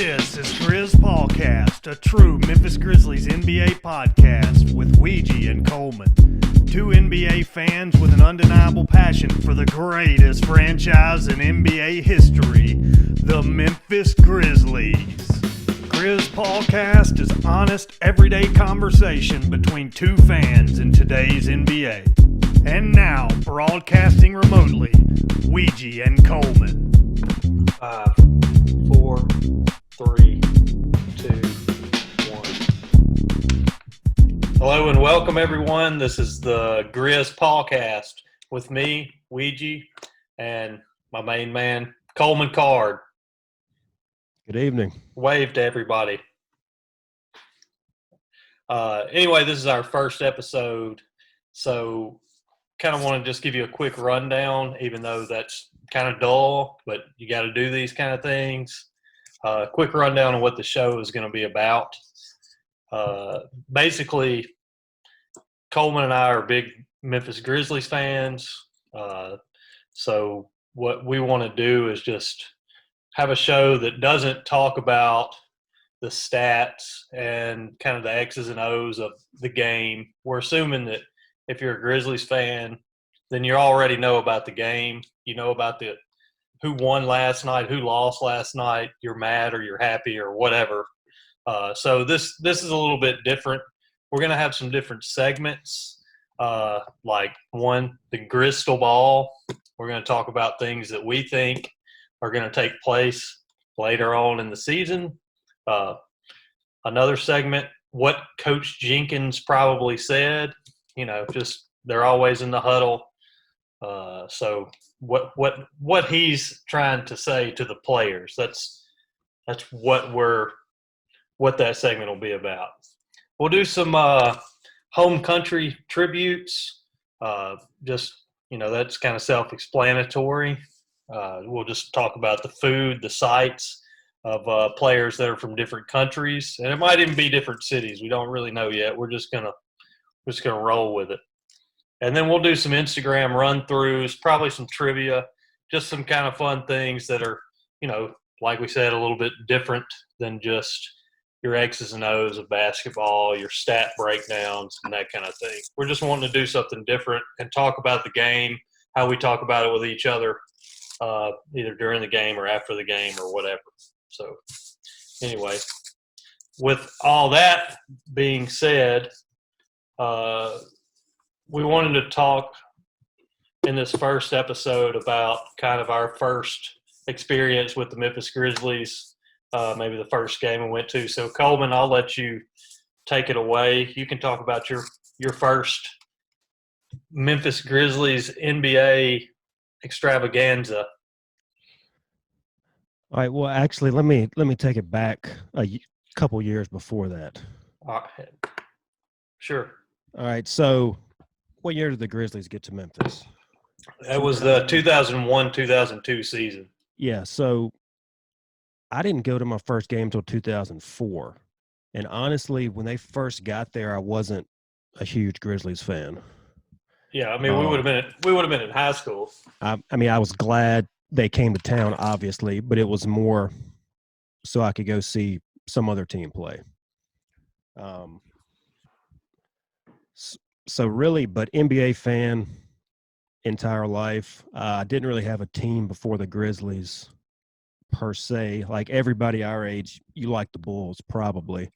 This is Grizz Pawcast, a true Memphis Grizzlies NBA podcast with Ouija and Coleman. Two NBA fans with an undeniable passion for the greatest franchise in NBA history, the Memphis Grizzlies. Grizz Pawcast is honest, everyday conversation between two fans in today's NBA. And now, broadcasting remotely, Ouija and Coleman. 5, 4, 3, 2, 1. Hello and welcome, everyone. This is the Grizz Pawcast with me, Ouija, and my main man, Coleman Card. Good evening. Wave to everybody. Anyway, this is our first episode, so kind of want to just give you a quick rundown, even though that's kind of dull, but you got to do these kind of things. Quick rundown on what the show is going to be about. Basically, Coleman and I are big Memphis Grizzlies fans. So what we want to do is just have a show that doesn't talk about the stats and kind of the X's and O's of the game. We're assuming that if you're a Grizzlies fan, then you already know about the game. You know about who won last night, who lost last night. You're mad or you're happy or whatever. So this is a little bit different. We're going to have some different segments, like one, the Grizztal ball. We're going to talk about things that we think are going to take place later on in the season. Another segment, what Coach Jenkins probably said. You know, just they're always in the huddle. So what he's trying to say to the players. That's what that segment will be about. We'll do some home country tributes. Just, you know, that's kind of self-explanatory. We'll just talk about the food, the sights of players that are from different countries, and it might even be different cities. We don't really know yet. We're just gonna roll with it. And then we'll do some Instagram run-throughs, probably some trivia, just some kind of fun things that are, you know, like we said, a little bit different than just your X's and O's of basketball, your stat breakdowns, and that kind of thing. We're just wanting to do something different and talk about the game, how we talk about it with each other, either during the game or after the game or whatever. So anyway, with all that being said, we wanted to talk in this first episode about kind of our first experience with the Memphis Grizzlies, maybe the first game we went to. So, Coleman, I'll let you take it away. You can talk about your first Memphis Grizzlies NBA extravaganza. All right. Well, actually, let me take it back a couple years before that. All right. Sure. All right. So, what year did the Grizzlies get to Memphis? That was the 2001-2002 season. Yeah. So, I didn't go to my first game until 2004. And honestly, when they first got there, I wasn't a huge Grizzlies fan. Yeah, I mean, we would have been in high school. I mean, I was glad they came to town, obviously, but it was more so I could go see some other team play. So really, but NBA fan entire life. I didn't really have a team before the Grizzlies per se. Like everybody our age, you like the Bulls probably.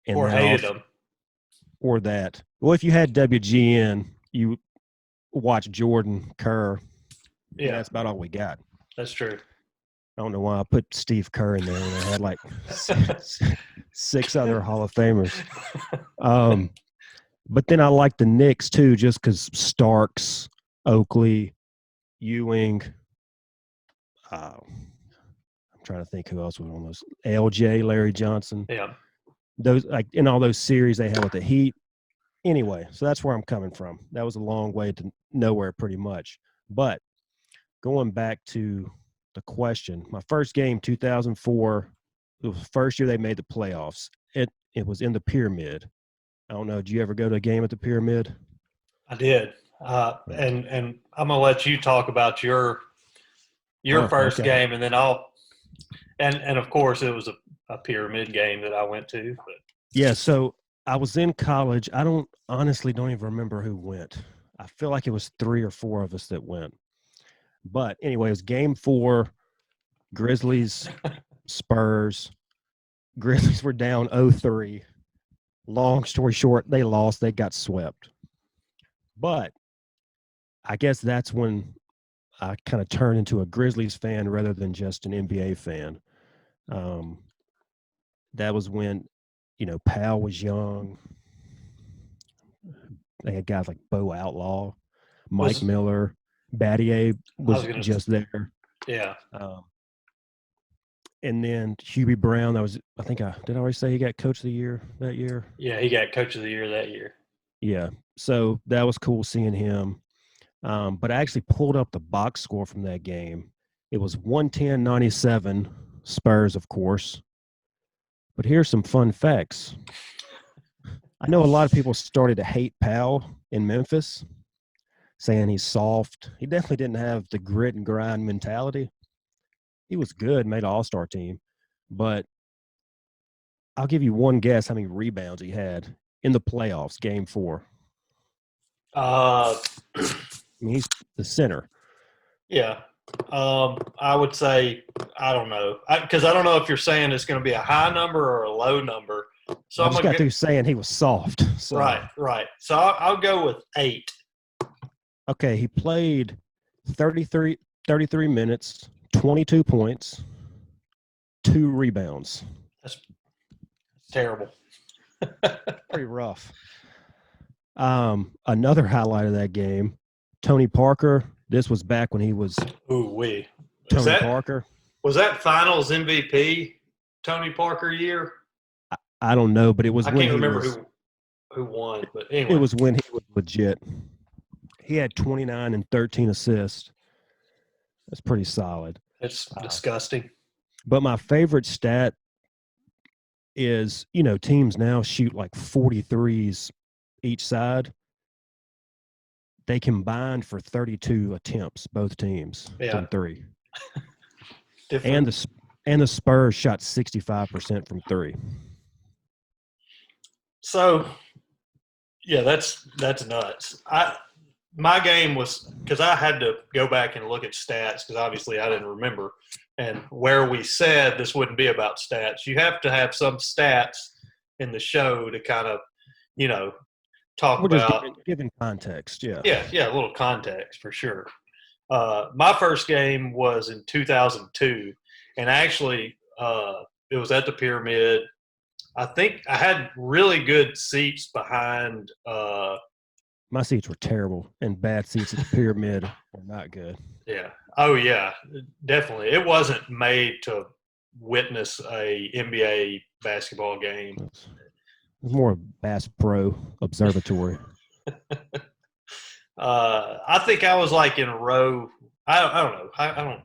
And or hated them. Or that. Well, if you had WGN, you watch Jordan, Kerr. Yeah, that's about all we got. That's true. I don't know why I put Steve Kerr in there when I had like six other Hall of Famers. But then I like the Knicks too, just because Starks, Oakley, Ewing. I'm trying to think who else was on those. LJ, Larry Johnson. Yeah. Those, like in all those series they had with the Heat. Anyway, so that's where I'm coming from. That was a long way to nowhere pretty much. But going back to the question, my first game, 2004, it was the first year they made the playoffs. It was in the Pyramid. I don't know. Did you ever go to a game at the Pyramid? I did. And I'm gonna let you talk about your first game, and then I'll And of course, it was a pyramid game that I went to. But Yeah, so I was in college. I honestly don't even remember who went. I feel like it was 3 or 4 of us that went. But anyway, it was game 4, Grizzlies, Spurs. Grizzlies were down 0-3. Long story short, they lost. They got swept. But I guess that's when I kind of turned into a Grizzlies fan rather than just an NBA fan. That was when, Powell was young. They had guys like Bo Outlaw, Mike Miller, Battier was just there. Yeah. And then Hubie Brown, did I already say he got Coach of the Year that year? Yeah, he got Coach of the Year that year. Yeah, so that was cool seeing him. But I actually pulled up the box score from that game. It was 110-97, Spurs, of course. But here's some fun facts. I know a lot of people started to hate Powell in Memphis, saying he's soft. He definitely didn't have the grit and grind mentality. He was good, made an all-star team. But I'll give you one guess how many rebounds he had in the playoffs, game 4. I mean, he's the center. Yeah. I would say, I don't know. Because I don't know if you're saying it's going to be a high number or a low number. So I just got through saying he was soft. So. Right. So I'll go with 8. Okay, he played 33 minutes, 22 points, 2 rebounds. That's terrible. Pretty rough. Another highlight of that game, Tony Parker. This was back when he was Tony Parker. Was that Finals MVP Tony Parker year? I don't know, but it was. I can't remember who won, but anyway, it was when he was legit. He had 29 and 13 assists. That's pretty solid. It's disgusting. But my favorite stat is, teams now shoot like 43s each side. They combined for 32 attempts, both teams, from 3. And the Spurs shot 65% from 3. So, yeah, that's nuts. My game was, because I had to go back and look at stats because obviously I didn't remember. And where we said this wouldn't be about stats, you have to have some stats in the show to kind of, talk about. Just giving context, yeah. Yeah, a little context for sure. My first game was in 2002, and actually it was at the Pyramid. I think I had really good seats behind. My seats were terrible, and bad seats at the Pyramid were not good. Yeah. Oh, yeah, definitely. It wasn't made to witness a NBA basketball game. It was more a Bass Pro Observatory. I think I was like in row. I don't know. I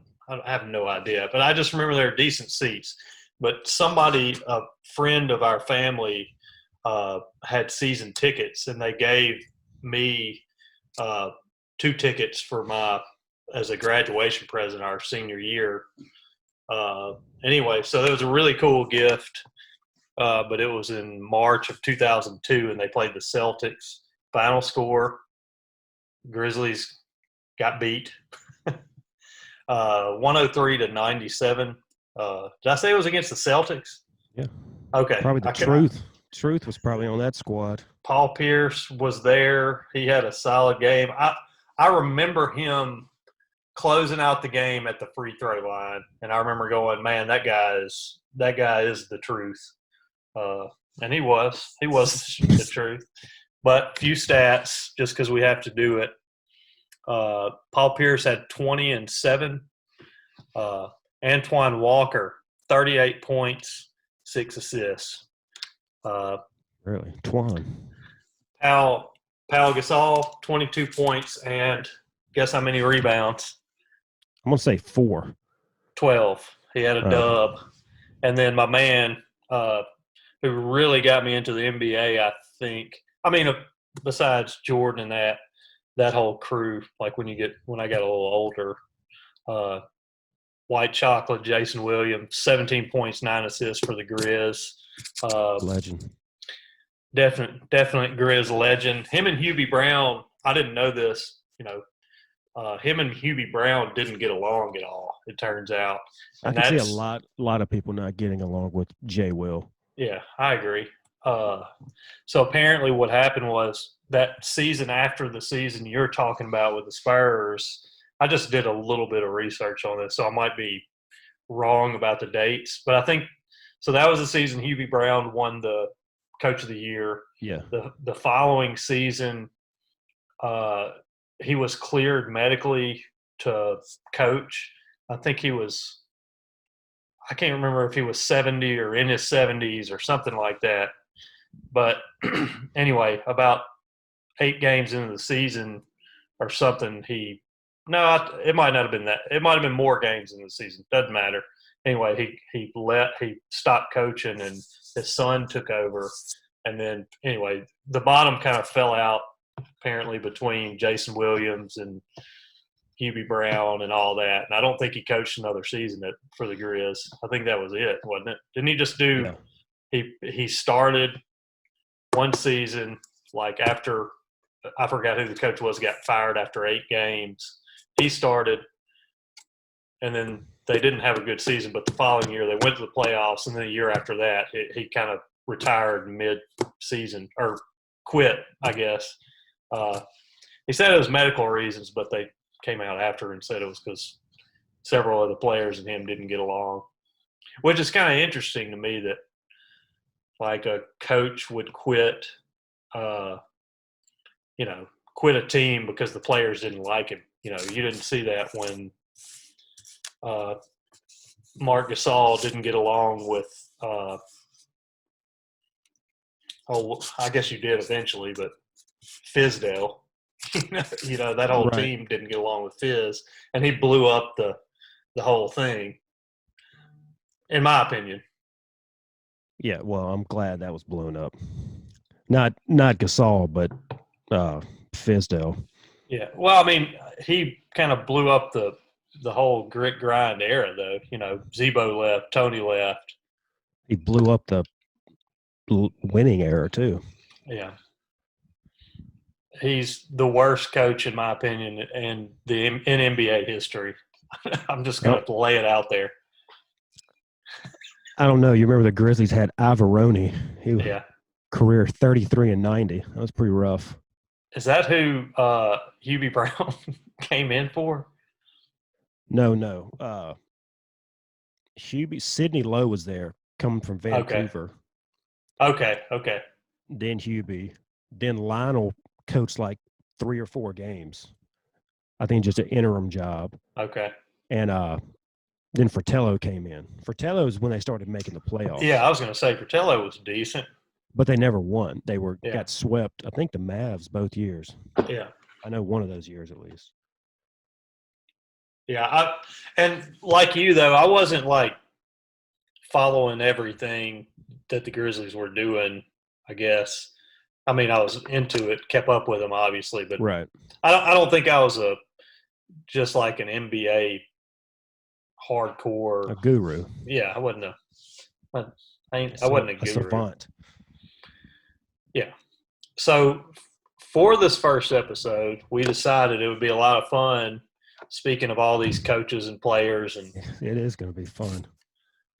have no idea, but I just remember there were decent seats. But a friend of our family, had season tickets, and they gave me 2 tickets as a graduation present our senior year. Anyway, so it was a really cool gift. But it was in March of 2002, and they played the Celtics. Final score, Grizzlies got beat 103-97. Did I say it was against the Celtics? Yeah. Okay. Probably the truth. Truth was probably on that squad. Paul Pierce was there. He had a solid game. I remember him closing out the game at the free throw line, and I remember going, "Man, that guy is the truth." And he was the truth. But few stats, just because we have to do it. Paul Pierce had 20 and 7. Antoine Walker, 38 points, 6 assists. Really? Twan. Pau Gasol, 22 points, and guess how many rebounds? I'm going to say 4. 12. He had a dub. And then my man, who really got me into the NBA, I think. I mean, besides Jordan and that whole crew, like when I got a little older, white chocolate, Jason Williams, 17 points, 9 assists for the Grizz. Legend. Definite Grizz legend. Him and Hubie Brown, I didn't know this, him and Hubie Brown didn't get along at all, it turns out. And I can see a lot of people not getting along with Jay Will. Yeah, I agree. So apparently what happened was that season after the season you're talking about with the Spurs, I just did a little bit of research on this, so I might be wrong about the dates. But I think – so that was the season Hubie Brown won the Coach of the Year. Yeah. The following season, he was cleared medically to coach. I think he was – I can't remember if he was 70 or in his 70s or something like that. But anyway, about 8 games into the season or something, it might not have been that. It might have been more games in the season. Doesn't matter. Anyway, he stopped coaching and his son took over. And then anyway, the bottom kind of fell out apparently between Jason Williams and Hubie Brown and all that. And I don't think he coached another season for the Grizz. I think that was it, wasn't it? Didn't he just do he started one season, like after I forgot who the coach was, got fired after 8 games. He started, and then they didn't have a good season, but the following year they went to the playoffs, and then the year after that he kind of retired mid-season, or quit, I guess. He said it was medical reasons, but they came out after and said it was because several of the players and him didn't get along, which is kind of interesting to me that like a coach would quit a team because the players didn't like him. You didn't see that when Mark Gasol didn't get along with I guess you did eventually, but Fizdale. That whole team didn't get along with Fizz, and he blew up the whole thing, in my opinion. Yeah, well, I'm glad that was blown up. Not Gasol, but Fizdale. Yeah, well, I mean, he kind of blew up the whole grit grind era, though. Zebo left, Tony left. He blew up the winning era too. Yeah. He's the worst coach, in my opinion, in NBA history. I'm just going to lay it out there. I don't know. You remember the Grizzlies had Averoni. He was career 33 and 90. That was pretty rough. Is that who Hubie Brown came in for? No. Sidney Lowe was there, coming from Vancouver. Okay. Then Hubie. Then Lionel coached like 3 or 4 games. I think just an interim job. Okay. And then Fratello came in. Fratello is when they started making the playoffs. Yeah, I was going to say Fratello was decent. But they never won. They got swept, I think, the Mavs both years. Yeah. I know one of those years at least. Yeah, and like you, though, I wasn't, like, following everything that the Grizzlies were doing, I guess. I mean, I was into it, kept up with them, obviously. But right. I don't think I was just like an NBA hardcore – a guru. Yeah, I wasn't I wasn't a guru. A savant. Yeah. So for this first episode, we decided it would be a lot of fun, speaking of all these coaches and players. And it is going to be fun.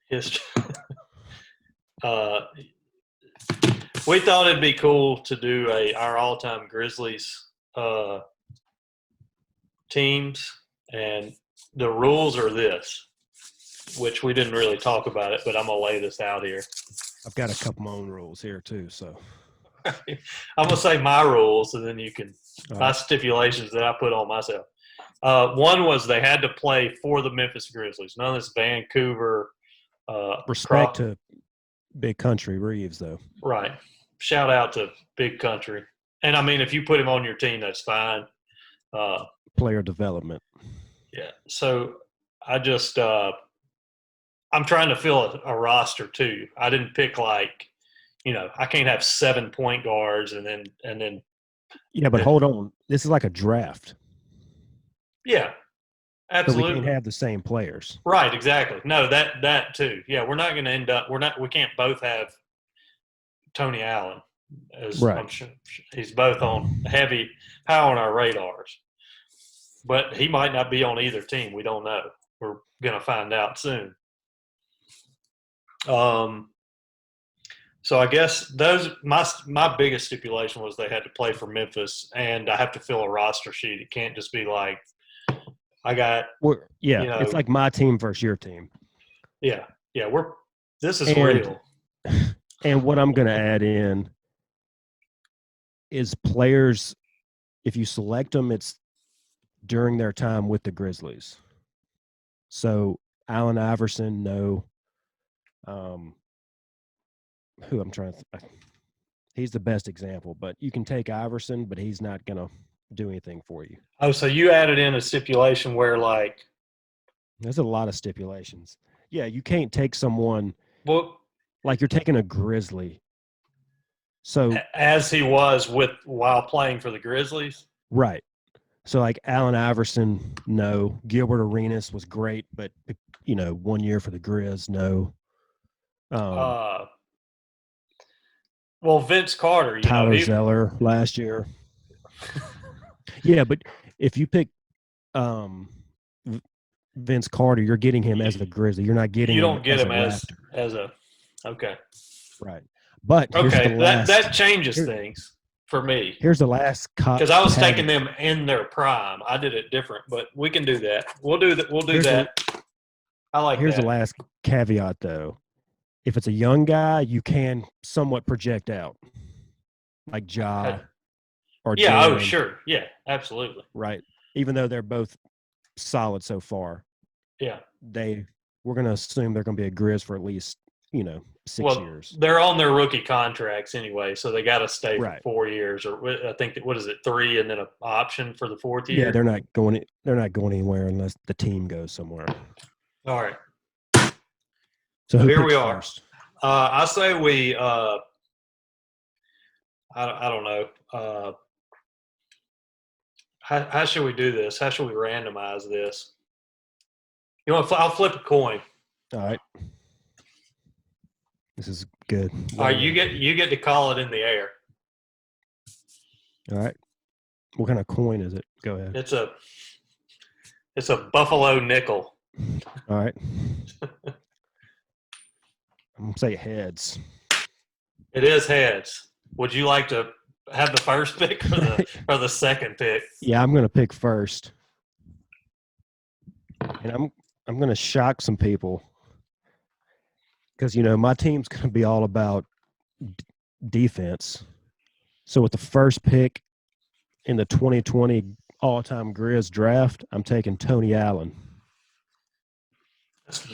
History. We thought it'd be cool to do our all-time Grizzlies teams. And the rules are this, which we didn't really talk about it, but I'm going to lay this out here. I've got a couple of my own rules here too, so. I'm going to say my rules, and then you can my stipulations that I put on myself. One was they had to play for the Memphis Grizzlies. None of this Vancouver. Respect to Big Country Reeves, though. Right. Shout out to Big Country. And, I mean, if you put him on your team, that's fine. Player development. Yeah. So I just I'm trying to fill a roster, too. I didn't pick, like, I can't have 7 point guards and then. Yeah, but hold on. This is like a draft. Yeah. So we can't Absolutely. have the same players. Right, exactly. No, that too. Yeah, we're not going to end up. We can't both have Tony Allen, as I'm Right. sure he's both on heavy high on our radars. But he might not be on either team. We don't know. We're going to find out soon. So I guess those my biggest stipulation was they had to play for Memphis, and I have to fill a roster sheet. It can't just be like I got. It's like my team versus your team. Yeah. This is And- real. And what I'm going to add in is players, if you select them, it's during their time with the Grizzlies. So Allen Iverson, no. Who I'm trying to he's the best example, but you can take Iverson, but he's not going to do anything for you. Oh, so you added in a stipulation where like There's a lot of stipulations. Yeah, you can't take someone well like you're taking a Grizzly. So as he was while playing for the Grizzlies. right. So like Allen Iverson, no. Gilbert Arenas was great, but 1 year for the Grizz, no. Well, Vince Carter, Tyler Zeller last year. Yeah, but if you pick Vince Carter, you're getting him as a Grizzly. You're not getting you him don't get as him a Raptor. as a okay. Right. But here's Okay, the last, that changes things for me. Here's the last because I was taking them in their prime. I did it different, but we can do that. We'll do that. We'll do that. I like Here's that. the last caveat, though. If it's a young guy, you can somewhat project out, like Ja or yeah. Jalen, Oh, sure. Yeah, absolutely. right? Even though they're both solid so far, Yeah. we're going to assume they're going to be a Grizz for at least 6 years. They're on their rookie contracts anyway, so they got to stay for Right. 4 years, or I think what is it, 3, and then an option for the 4th year. Yeah, they're not going anywhere unless the team goes somewhere. All right. So who here we picks are. first? I say we. I don't know. How should we do this? How should we randomize this? You want? I'll flip a coin. All right. This is good. All right, you get to call it in the air. All right. What kind of coin is it? Go ahead. It's a buffalo nickel. All right. I'm gonna say heads. It is heads. Would you like to have the first pick or the second pick? Yeah, I'm gonna pick first, and I'm gonna shock some people because my team's gonna be all about defense. So with the first pick in the 2020 all-time Grizz draft, I'm taking Tony Allen. That's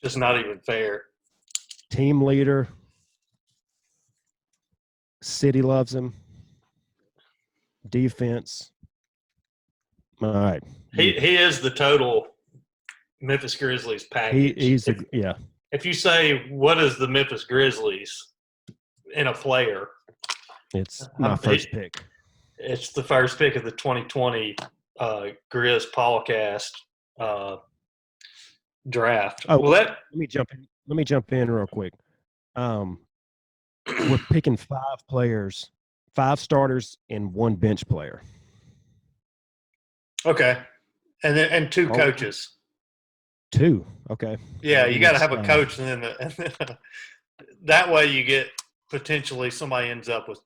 just not even fair. Team leader. City loves him. Defense. All right. He is the total Memphis Grizzlies package. If you say, what is the Memphis Grizzlies in a player? It's my first pick. It's the first pick of the 2020 Grizz Pawcast draft. Oh, well, let me jump in real quick. We're picking 5 players, 5 starters, and 1 bench player. Okay, and 2 coaches. 2, okay. Yeah, you got to have a coach, and then that way you get potentially somebody ends up with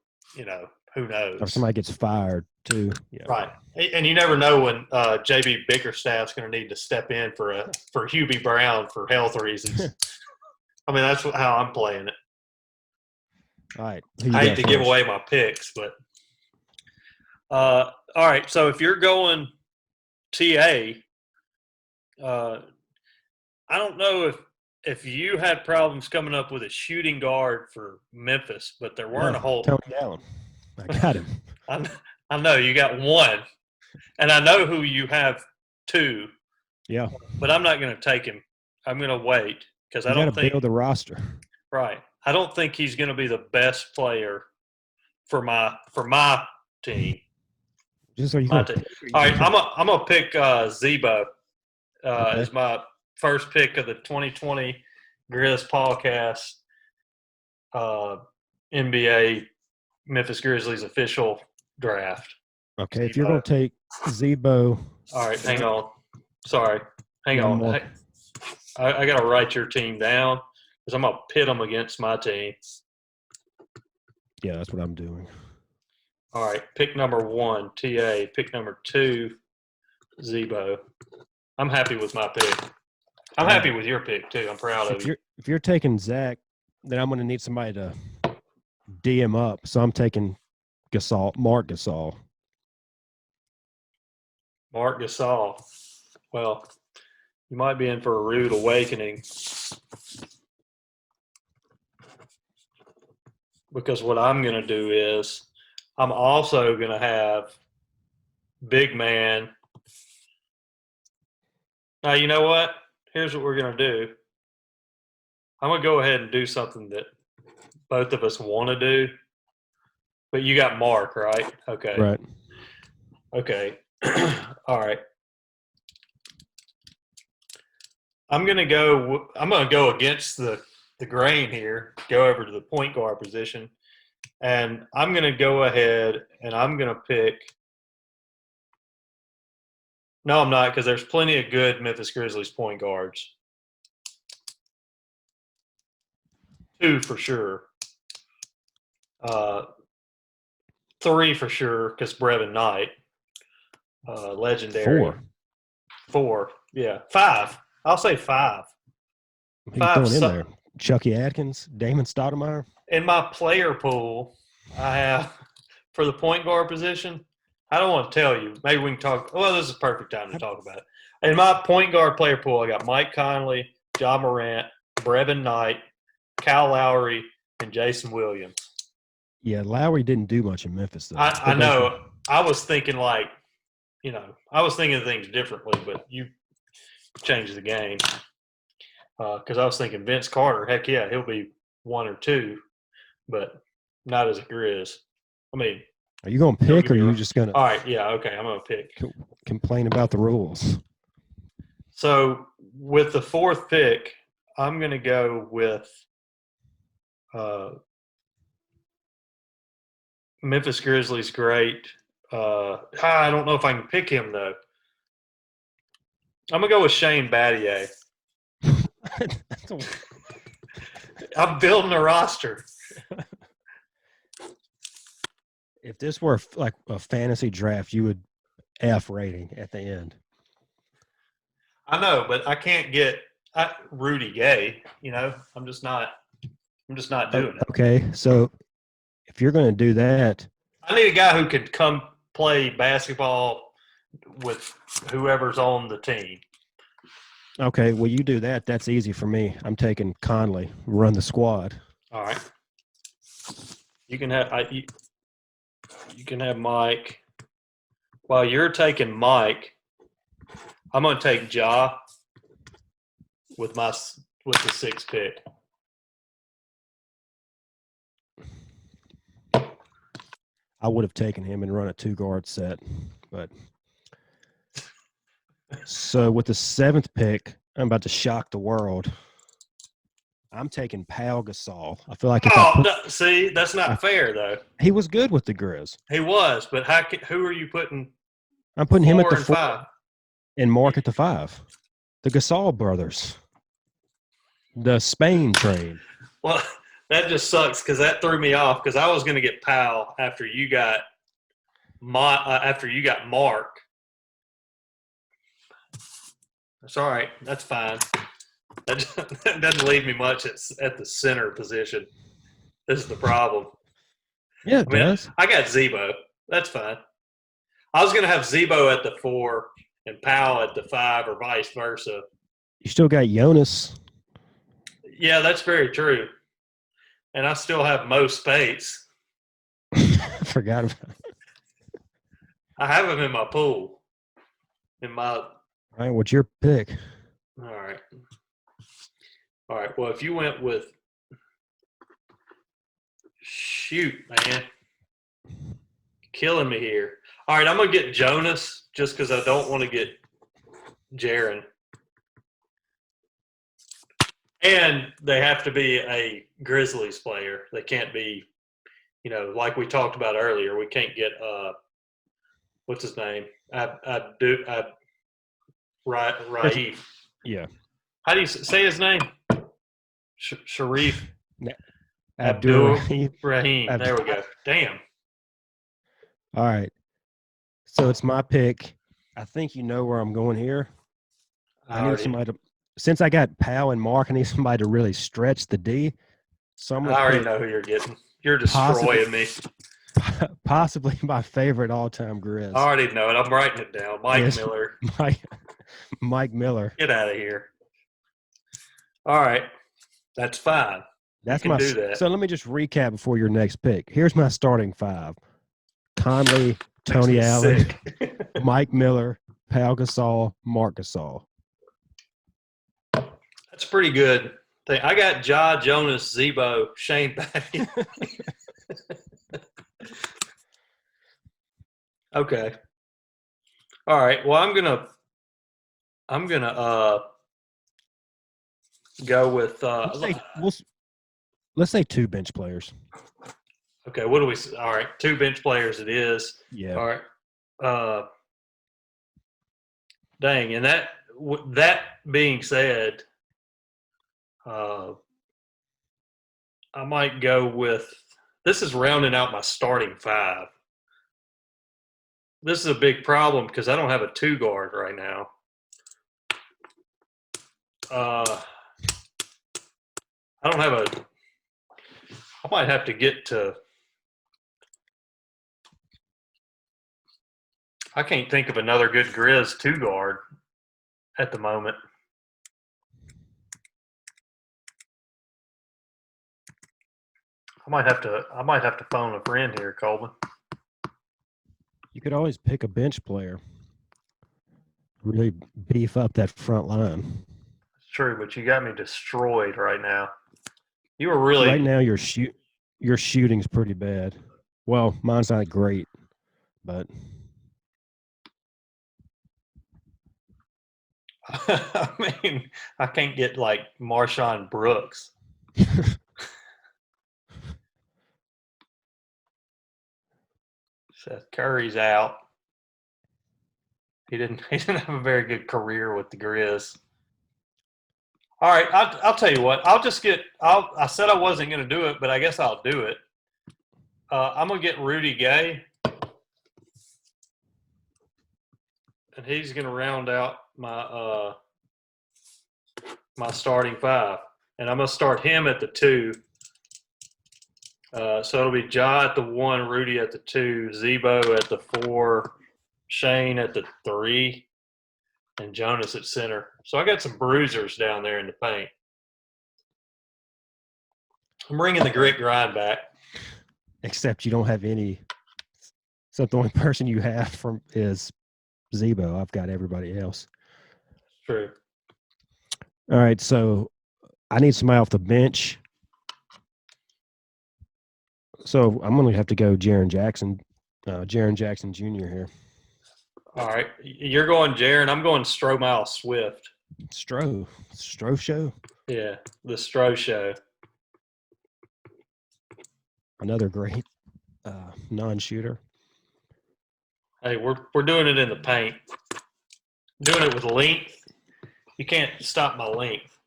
who knows, or somebody gets fired too. Yeah. Right, and you never know when JB Bickerstaff's going to need to step in for Hubie Brown for health reasons. I mean, that's how I'm playing it. All right. I hate to give away my picks, but all right. So if you're going TA, I don't know if you had problems coming up with a shooting guard for Memphis, but there weren't a whole. Tony Allen, I got him. I know you got 1, and I know who you have 2. Yeah, but I'm not going to take him. I'm going to wait because I don't think build the roster. Right. I don't think he's going to be the best player for my team. Just so you My go. team. All right, I'm gonna pick Zebo as my first pick of the 2020 Grizz Pawcast NBA Memphis Grizzlies official draft. Okay, if you're going to take Zebo. All right, hang on. Sorry, hang No on. more. Hey, I got to write your team down because I'm going to pit them against my team. Yeah, that's what I'm doing. All right, pick number 1, TA. Pick number 2, Zebo. I'm happy with my pick. I'm happy with your pick, too. I'm proud of you. If you're taking Zach, then I'm going to need somebody to DM up. So I'm taking Mark Gasol. Mark Gasol. Well, you might be in for a rude awakening because what I'm going to do is I'm also going to have big man. Now, you know what? Here's what we're going to do. I'm going to go ahead and do something that both of us want to do. But you got Mark, right? Okay. Right. Okay. All right. I'm going to go against the grain here, go over to the point guard position. And I'm going to go ahead and I'm going to pick. No, I'm not, because there's plenty of good Memphis Grizzlies point guards. 2 for sure. 3 for sure, because Brevin Knight, legendary. 4, yeah. 5. I'll say 5. Who's throwing in there? Chucky Atkins, Damon Stoudemire. In my player pool, I have for the point guard position. I don't want to tell you. Maybe we can talk. Well, this is a perfect time to talk about it. In my point guard player pool, I got Mike Conley, Ja Morant, Brevin Knight, Kyle Lowry, and Jason Williams. Yeah, Lowry didn't do much in Memphis, though. I know. I was thinking I was thinking of things differently, but you changed the game. Because I was thinking Vince Carter, heck yeah, he'll be 1 or 2, but not as a Grizz. I mean, are you going to pick, or are you just going to? All right, yeah, okay, I'm going to pick. Complain about the rules. So with the 4th pick, I'm going to go with Memphis Grizzlies great. I don't know if I can pick him, though. I'm going to go with Shane Battier. I'm building a roster. If this were like a fantasy draft, you would F rating at the end. I know, but I can't get Rudy Gay. I'm just not doing it. Okay, so if you're going to do that, I need a guy who could come play basketball with whoever's on the team. Okay, well, you do that. That's easy for me. I'm taking Conley, run the squad. All right. You can have Mike. While you're taking Mike, I'm going to take Ja with the 6th pick. I would have taken him and run a 2-guard set, but so with the 7th pick, I'm about to shock the world. I'm taking Pau Gasol. I feel like see, that's not fair though. He was good with the Grizz. He was, but who are you putting? I'm putting him at the 4 and 5, and Mark at the 5. The Gasol brothers, the Spain trade. Well, that just sucks because that threw me off because I was going to get Pau after you got Mark. That's all right. That's fine. That doesn't leave me much at the center position. This is the problem. Yeah, it does. I got Zebo. That's fine. I was going to have Zebo at the 4 and Powell at the 5 or vice versa. You still got Jonas. Yeah, that's very true. And I still have Mo Spates. Forgot about it. I have him in my pool. All right, what's your pick? All right. Well, if you went with – shoot, man. killing me here. All right, I'm going to get Jonas just because I don't want to get Jaron. And they have to be a Grizzlies player. They can't be, like we talked about earlier. We can't get what's his name? Raif. Yeah. How do you say his name? Sharif Abdul Rahim. There we go. Damn. All right. So it's my pick. I think you know where I'm going here. I need somebody to, since I got Powell and Mark, I need somebody to really stretch the D. So I already know who you're getting. You're destroying me. Possibly my favorite all-time Grizz. I already know it. I'm writing it down. Miller. Mike Miller. Get out of here. All right. That's fine. That's my. Do that. So let me just recap before your next pick. Here's my starting five: Conley, Tony Allen, Mike Miller, Pau Gasol, Marc Gasol. That's pretty good. I got Ja, Jonas, Zebo, Shane Battier. Okay. All right. Well, I'm gonna go with let's say two bench players. Okay. What do we? All right. Two bench players. It is. Yeah. All right. Dang. And that being said, I might go with. This is rounding out my starting five. This is a big problem because I don't have a two guard right now. I don't have I might have to get to. I can't think of another good Grizz two guard at the moment. I might have to phone a friend here, Coleman. You could always pick a bench player. Really beef up that front line. It's true, but you got me destroyed right now. You were really right now. Your shooting's pretty bad. Well, mine's not great, but I mean, I can't get like Marshawn Brooks. Seth Curry's out. He didn't have a very good career with the Grizz. All right, I'll tell you what. I said I wasn't going to do it, but I guess I'll do it. I'm going to get Rudy Gay, and he's going to round out my my starting five, and I'm going to start him at the 2. So it'll be Ja at the 1, Rudy at the 2, Zebo at the 4, Shane at the 3, and Jonas at center. So I got some bruisers down there in the paint. I'm bringing the grit grind back. Except you don't have any. So the only person you have is Zebo. I've got everybody else. True. All right, so I need somebody off the bench. So I'm going to have to go Jaren Jackson Jr. here. All right. You're going Jaren. I'm going Stromile Swift. Stro show? Yeah, the Stro show. Another great non-shooter. Hey, we're doing it in the paint. Doing it with length. You can't stop my length.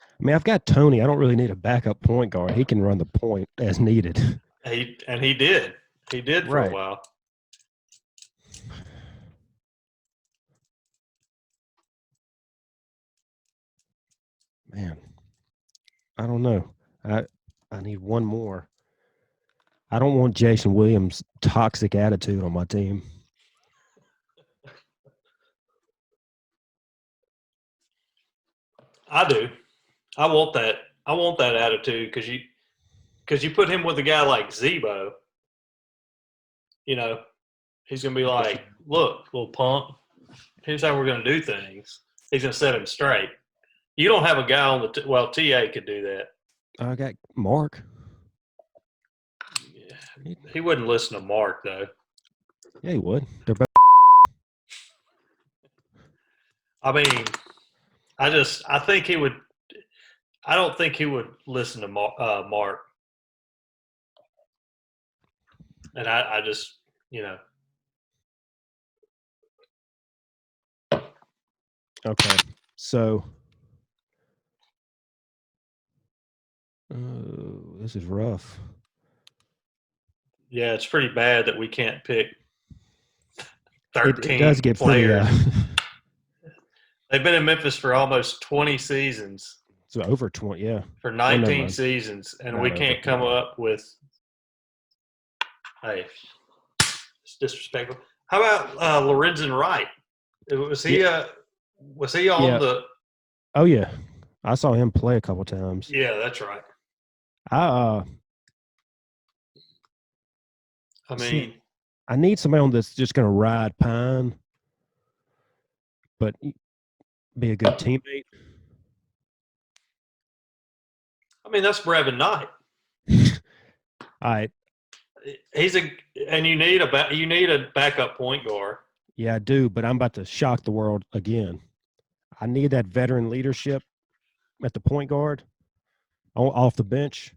I mean, I've got Tony. I don't really need a backup point guard. He can run the point as needed. He did. He did for a while. Man, I don't know. I need one more. I don't want Jason Williams' toxic attitude on my team. I do. I want that. I want that attitude because you put him with a guy like Zebo. You know, he's gonna be like, "Look, little punk. Here's how we're gonna do things." He's gonna set him straight. You don't have a guy on the TA could do that. I got Mark. Yeah, he wouldn't listen to Mark though. Yeah, he would. They're both. I mean, I think he would. I don't think he would listen to Mark. And I just, Okay. So, this is rough. yeah, it's pretty bad that we can't pick 13 It does get players. pretty. They've been in Memphis for almost 20 seasons. So over 20, yeah. For Well, never 19 mind. seasons, and Not we over can't 20. come up with. Hey, it's disrespectful. How about Lorenzen Wright? Was he? Was he on Yeah. the? Oh yeah, I saw him play a couple times. Yeah, that's right. I mean, I need somebody on that's just going to ride Pine, but be a good teammate. that's Brevin Knight. All right. And you need a backup point guard. Yeah, I do, but I'm about to shock the world again. I need that veteran leadership at the point guard off the bench.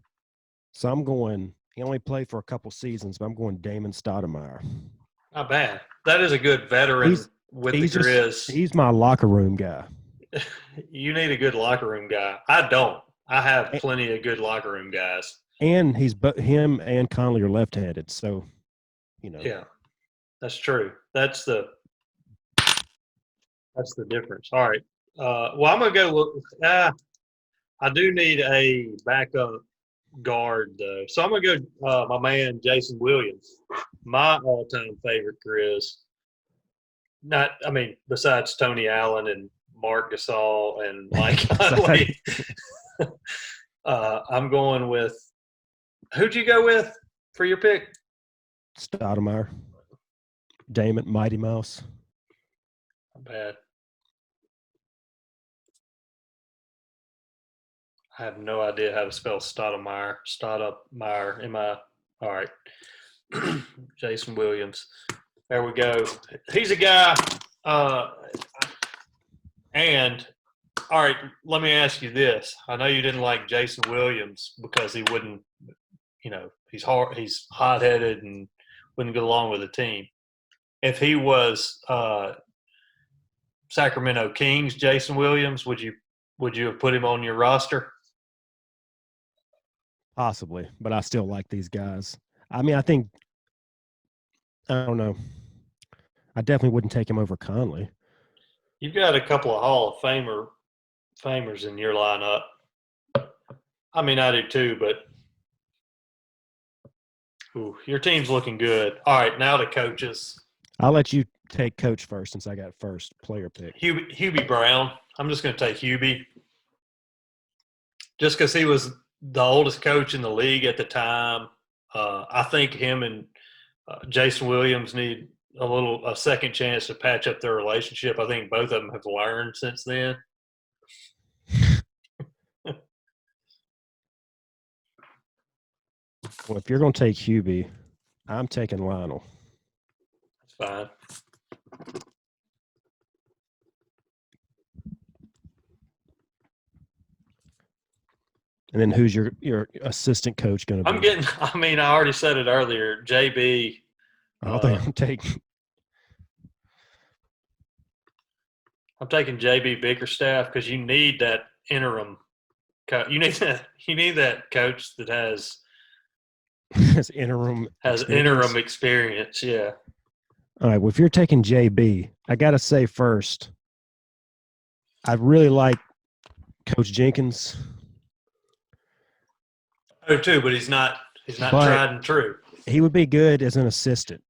So I'm going. He only played for a couple seasons, but I'm going Damon Stoudemire. Not bad. That is a good veteran with the Grizz. He's my locker room guy. You need a good locker room guy. I don't. I have plenty of good locker room guys. And him and Conley are left-handed, so Yeah, that's true. That's the difference. All right. Well, I'm gonna go look. I do need a backup guard though, so I'm gonna go. My man Jason Williams, my all-time favorite Grizz. Besides Tony Allen and Mark Gasol and Mike Conley. I'm going with. Who'd you go with for your pick? Stoudemire. Damon, Mighty Mouse. Not bad. I have no idea how to spell Stoudemire. All right. Jason Williams. There we go. He's a guy. And all right, let me ask you this. I know you didn't like Jason Williams because he wouldn't, he's hot-headed and wouldn't get along with the team. If he was Sacramento Kings Jason Williams, would you have put him on your roster? Possibly, but I still like these guys. I don't know. I definitely wouldn't take him over Conley. You've got a couple of Hall of Famers in your lineup. I do too, but your team's looking good. All right, now the coaches. I'll let you take coach first since I got first player pick. Hubie Brown. I'm just going to take Hubie. Just because he was the oldest coach in the league at the time. I think him and Jason Williams need a second chance to patch up their relationship. I think both of them have learned since then. Well, if you're going to take Hubie, I'm taking Lionel. That's fine. And then who's your assistant coach going to be? I already said it earlier, JB. I think I'm taking JB Bickerstaff because you need that interim. You need that coach that has interim experience. Yeah. All right. Well, if you're taking JB, I got to say first, I really like Coach Jenkins. Oh, too, but he's not tried and true. He would be good as an assistant.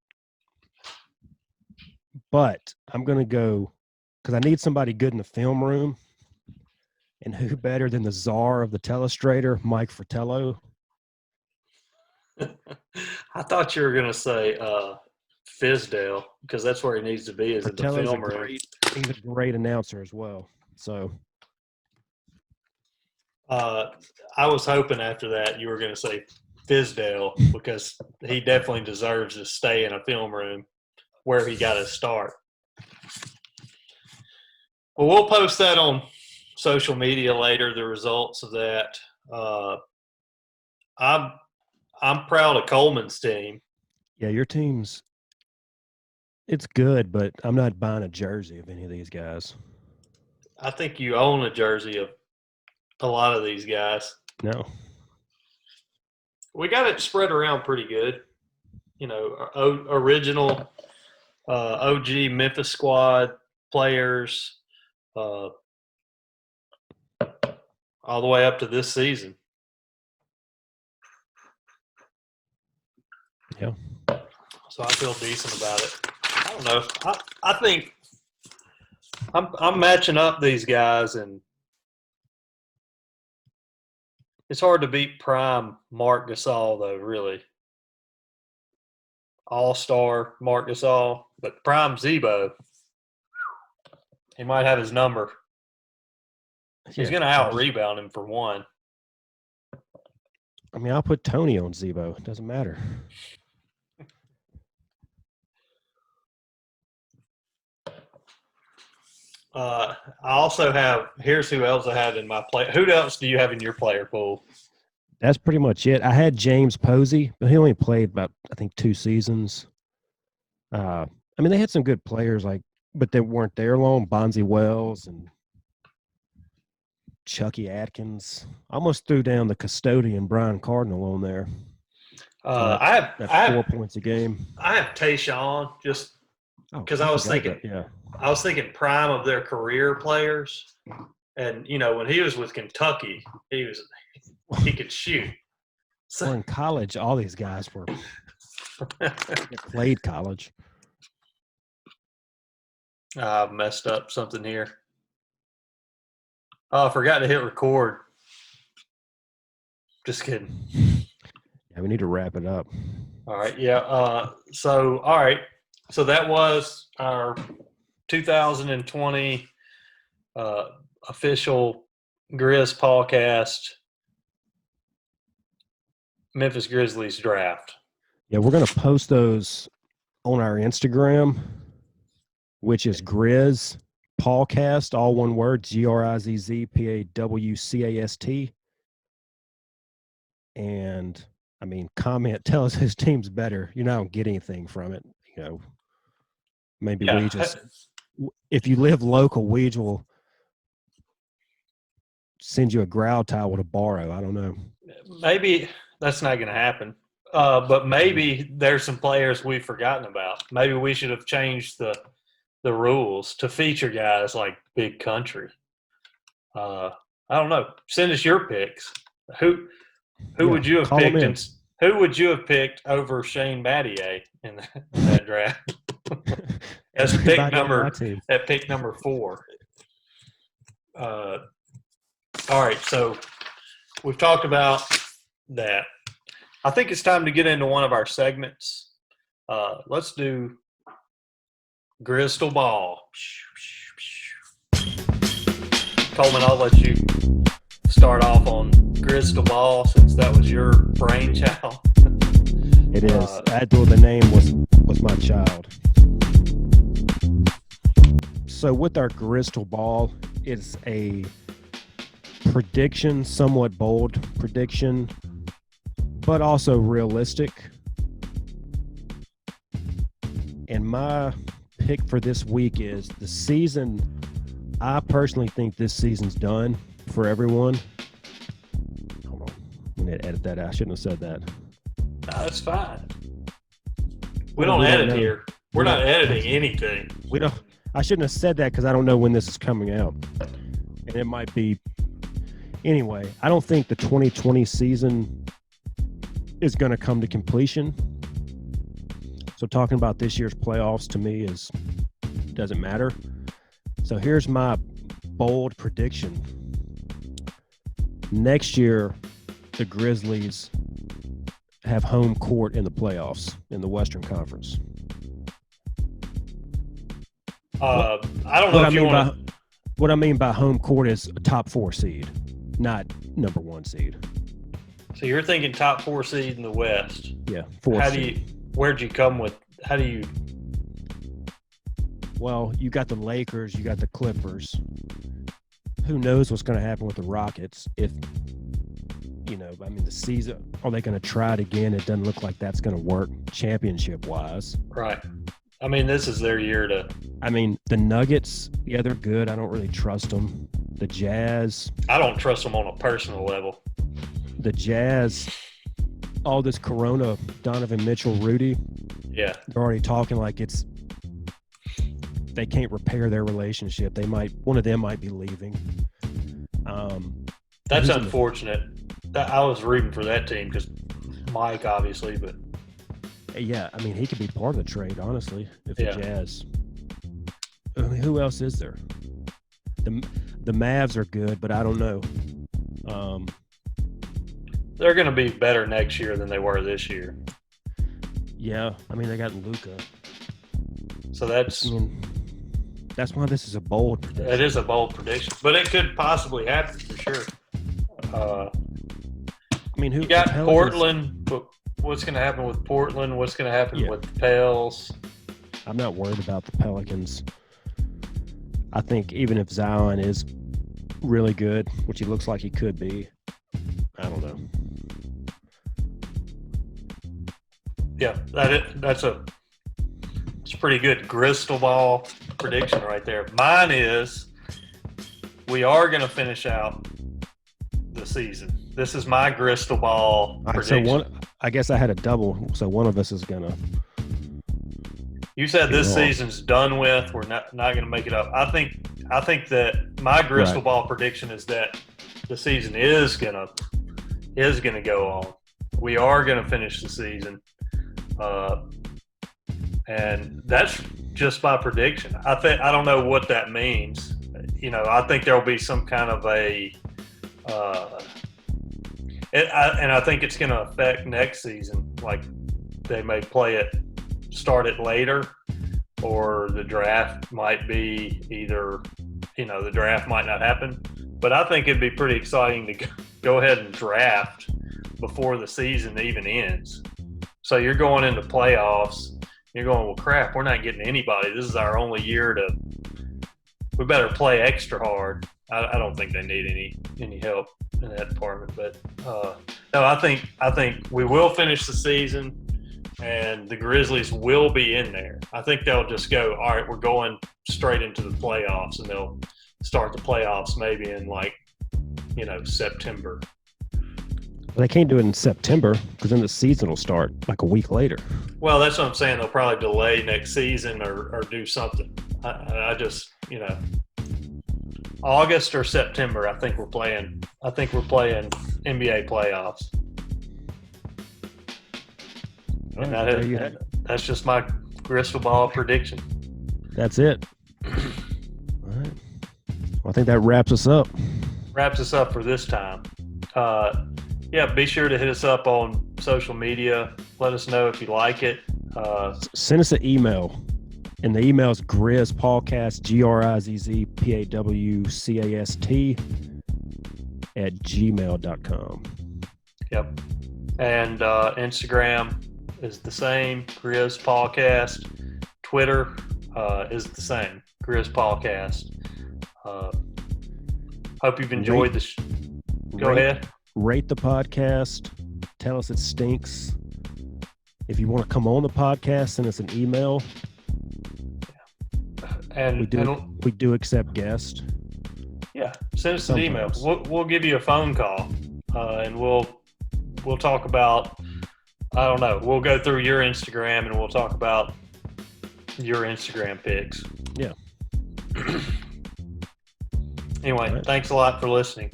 But I'm going to go because I need somebody good in the film room. And who better than the czar of the telestrator, Mike Fratello? I thought you were going to say Fizdale because that's where he needs to be is in the film room. He's a great announcer as well. So I was hoping after that you were going to say Fizdale because he definitely deserves to stay in a film room. where he got his start. Well, we'll post that on social media later, the results of that. I'm proud of Coleman's team. Yeah, your team's it's good, but I'm not buying a jersey of any of these guys. I think you own a jersey of a lot of these guys. No. We got it spread around pretty good. You know, original OG Memphis squad players all the way up to this season. Yeah. So I feel decent about it. I don't know. I think I'm matching up these guys, and it's hard to beat prime Marc Gasol, though, really. All-star Marc Gasol, but prime Zebo, he might have his number. He's going to out-rebound him for one. I mean, I'll put Tony on Zebo. It doesn't matter. I also have – here's who else I have in my play. Who else do you have in your player pool? That's pretty much it. I had James Posey, but he only played about, I think, 2 seasons. I mean, they had some good players, but they weren't there long. Bonzi Wells and Chucky Atkins. I almost threw down the custodian, Brian Cardinal, on there. I have 4 points a game. I have Tayshaun just because I was thinking I was thinking prime of their career players, and you know when he was with Kentucky, he could shoot. So, well, in college, all these guys were played college. I messed up something here. Oh, I forgot to hit record. Just kidding. Yeah, we need to wrap it up. All right. Yeah. All right. So that was our 2020 official Grizz Pawcast Memphis Grizzlies draft. Yeah, we're going to post those on our Instagram, which is Grizz Pawcast, all one word, GRIZZPAWCAST. And, I mean, comment, tell us whose team's better. You're not going to get anything from it. You know, maybe we just – if you live local, Weege will send you a growl towel to borrow. I don't know. Maybe that's not going to happen. But maybe there's some players we've forgotten about. Maybe we should have changed the rules to feature guys like Big Country. I don't know. Send us your picks. Who would you have picked? Who would you have picked over Shane Battier in that draft? As pick number 4. All right, so we've talked about that. I think it's time to get into one of our segments. Let's do Grizztal Ball. Coleman, I'll let you start off on Grizztal Ball since that was your brainchild. It is. The name was my child. So with our Grizztal Ball, it's a prediction, somewhat bold prediction, but also realistic. And my pick for this week is the season. I personally think this season's done for everyone. Hold on. I'm going to edit that out. I shouldn't have said that. No, that's fine. We don't edit here. We're not editing anything. We don't. I shouldn't have said that because I don't know when this is coming out. And it might be. Anyway, I don't think the 2020 season is going to come to completion. So talking about this year's playoffs to me doesn't matter. So here's my bold prediction. Next year, the Grizzlies have home court in the playoffs in the Western Conference. I don't know if you want to. What I mean by home court is a top 4 seed, not number 1 seed. So you're thinking top 4 seed in the West. Yeah, 4 seed. Where'd you come with? How do you Well, you got the Lakers, you got the Clippers. Who knows what's going to happen with the Rockets? If, the season, are they going to try it again? It doesn't look like that's going to work championship-wise. Right. I mean, this is their year to. I mean, the Nuggets, yeah, they're good. I don't really trust them. The Jazz. I don't trust them on a personal level. The Jazz, all this Corona, Donovan Mitchell, Rudy. Yeah. They're already talking like they can't repair their relationship. One of them might be leaving. That's unfortunate. I was rooting for that team because Mike, obviously, but. Yeah, I mean, he could be part of the trade, honestly, if the Jazz. I mean, who else is there? The Mavs are good, but I don't know. They're going to be better next year than they were this year. Yeah, I mean, they got Luka. So that's why this is a bold prediction. It is a bold prediction, but it could possibly happen for sure. You got Portland, but what's going to happen with Portland? What's going to happen with the Pels? I'm not worried about the Pelicans. I think even if Zion is really good, which he looks like he could be, I don't know. Yeah, that's a pretty good Grizztal ball prediction right there. Mine is we are going to finish out the season. This is my Grizztal ball prediction. So I guess I had a double, so one of us is going to. You said this season's done with. We're not going to make it up. I think that my Grizztal ball prediction is that the season is gonna go on. We are going to finish the season, and that's just my prediction. I don't know what that means. I think there will be some kind of a. And I think it's going to affect next season. Like they may start it later, or the draft might be either, the draft might not happen. But I think it'd be pretty exciting to go ahead and draft before the season even ends. So you're going into playoffs. You're going, well, crap, we're not getting anybody. This is our only year we better play extra hard. I don't think they need any help in that department, but no, I think we will finish the season, and the Grizzlies will be in there. I think they'll just go, all right, we're going straight into the playoffs, and they'll start the playoffs maybe in September. Well, they can't do it in September because then the season will start like a week later. Well, that's what I'm saying. They'll probably delay next season or do something. I just August or September. I think we're playing NBA playoffs. And that's just my crystal ball prediction. That's it. All right. Well, I think that wraps us up. Wraps us up for this time. Be sure to hit us up on social media. Let us know if you like it. Send us an email. And the email is Grizz Pawcast, GRIZZPAWCAST @gmail.com. Yep. And Instagram is the same, Grizz Pawcast. Twitter is the same, Grizz Pawcast. Hope you've enjoyed this. Go ahead. Rate the podcast. Tell us it stinks. If you want to come on the podcast, send us an email. And we do accept guests. Yeah, send us an email. We'll give you a phone call, and we'll talk about. I don't know. We'll go through your Instagram and we'll talk about your Instagram pics. Yeah. Anyway, Thanks a lot for listening.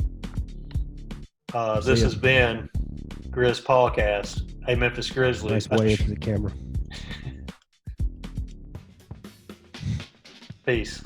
This has been Grizz Pawcast. Hey, Memphis Grizzlies. Nice wave to the camera. Peace.